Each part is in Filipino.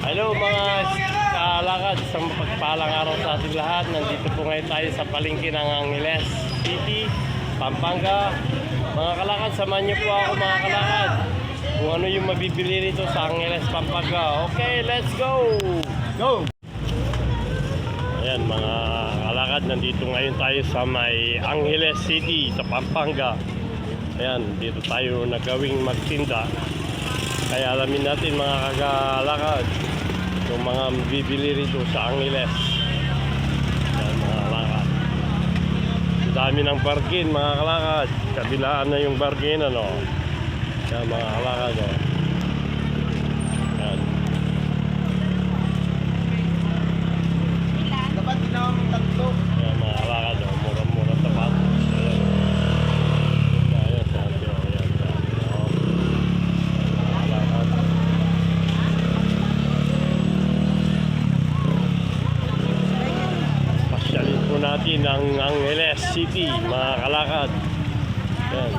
Hello mga kaalakad, isang mapagpalang araw sa ating lahat. Nandito po ngayon tayo sa palengke ng Angeles City, Pampanga. Mga kalakad, samahan niyo po ako mga kalakad kung ano yung mabibili rito sa Angeles, Pampanga. Okay, let's go! Go! Ayan mga kalakad, nandito ngayon tayo sa may Angeles City, sa Pampanga. Ayan, dito tayo nagawing magtinda. Kaya alamin natin mga kagalakad yung mga bibili rito sa Angeles. Yan mga kalakad. Dami ng bargain mga kalakad. Kabilaan na yung bargain ano. Yan mga kalakad oh. Yan. Dapat tinawang tatlo. Yan mga kalakad oh. Mura-mura tapat. Ayan. Ayan sabi oh. Ayan sabi oh. Mga kalakad. Pasyalin po natin ang Angeles City, mga kalakad. Yan.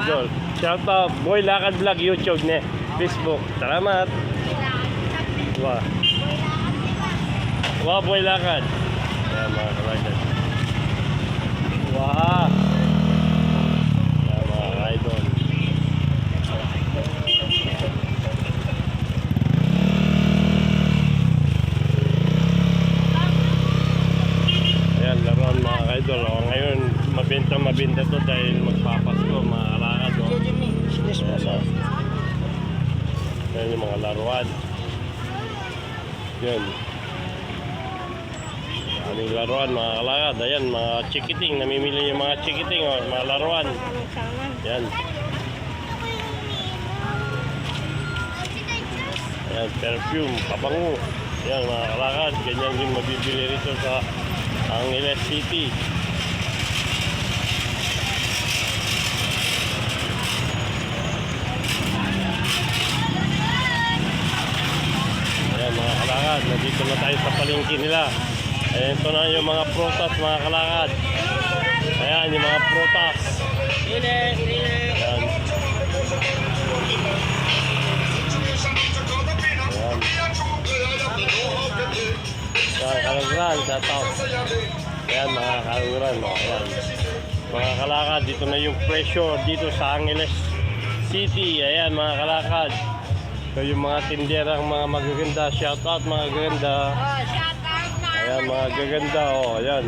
Idol. Shout out, Boy Lakad Vlog, YouTube ne, Facebook. Salamat. Wah. Wah, Boy Lakad. Ayan mga kalakad. Wah. Ayan mga idol. Ayan, laruan mga idol. O, ngayon, mabenta to dahil magpapasko mga kalakad. O. Ayan yung mga laruan. Yan. Aming laruan mga kalakad. Ayan mga chikiting. Namimili yung mga chikiting. O, mga laruan. Yan. Ayan, perfume, pabango. Ayan mga kalakad. Ganyan din mabibili rito sa Angeles City. Ayan mga kalakad. Nandito na tayo sa palengke nila. Ayan, ito na yung mga prutas mga kalakad. Ayan yung mga prutas. Ayan. Ayan. Ayan, kalagran, shoutout. Ayan mga kalagran. Ayan. Mga kalakad, dito na yung presyo dito sa Angeles City. Ayan mga kalakad. Ito yung mga tinderang mga magaganda. Shoutout mga gaganda. Ayan mga gaganda oh, ayan.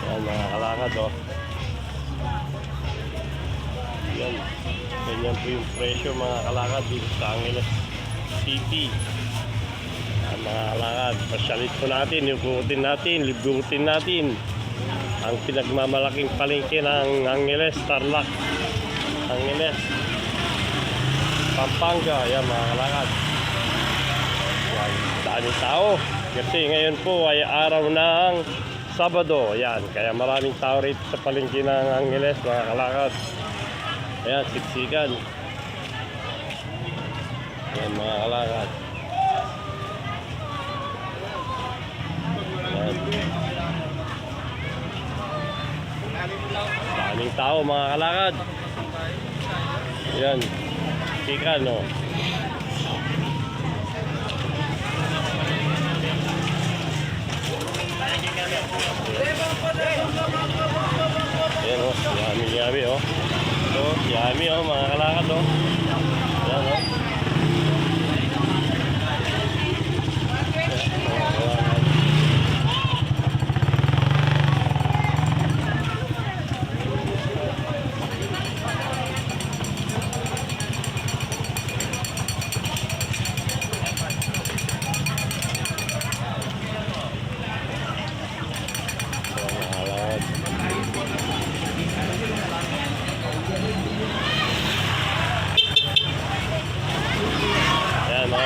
Ayan mga kalakad oh. Ayan. Ganyan po yung presyo mga kalakad dito sa Angeles City. Ayan mga kalakad. Pasyalit po natin, libutin natin, libutin natin ang pinagmamalaking palengke ng Angeles, Tarlac, Angeles, Pampanga. Ayan mga kalakad. Ayan, daming tao. Kasi ngayon po ay araw ng Sabado. Ayan, kaya maraming tao rito sa palengke ng Angeles, mga kalakad. Ayan, siksikan. Ayan, mga kalakad. Ayan. Daming tao, mga kalakad. Ayan, siksikan, no. Ayan o, yummy o. Ito, yummy o mga kalakad o. Ayan o.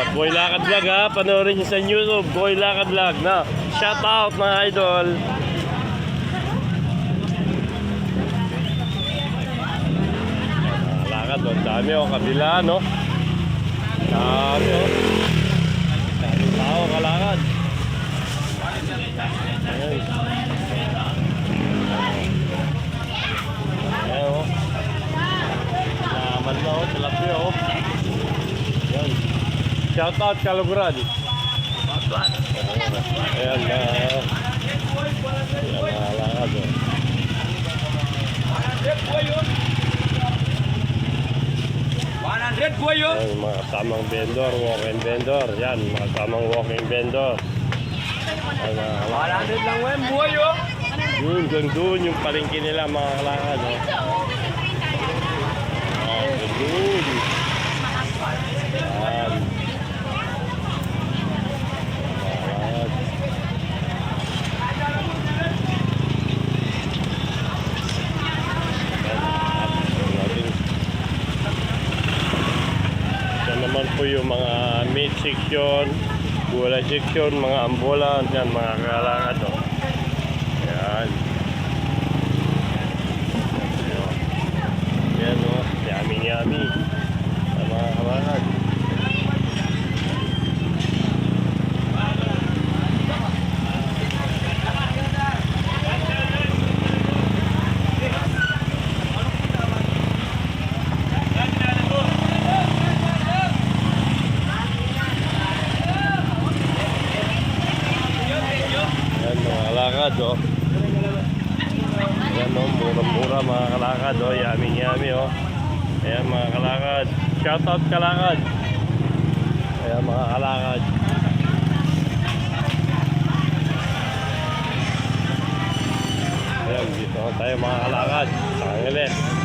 Boy Lakad Vlog ha, panoorin nyo sa YouTube, Boy Lakad Vlog na. Shout out mga idol. Lakad, ang dami o kabila no. Dami oh. Daming tao, kalakad. Ayan. Ayan oh. Naman na oh, tilapia oh. Ayan. Shout out Kalugrad. Ayan na. Ayan na kalakad oh. Ayan, mga kasamang vendor, walk-in vendor. Yan, mga kasamang walking vendor. Ayan, kalakad. 100 lang wen, buhay oh. Yun, doon yung palengke nila mga kalakad. Oh. Doon. Yan. Kalakad. Yan naman po yung mga meat section, gulay section, mga ambulan, yan mga kalakad. Oh. Yan. Yan o, yummy. Sa mga kalakad. Yan mga kalakad o. Yan o, mura-mura mga kalakad o. Yummy o. Ayan mga kalakad. Shout out kalakad. Ayan mga kalakad. Ayan, dito tayo mga kalakad. Sa Angeles.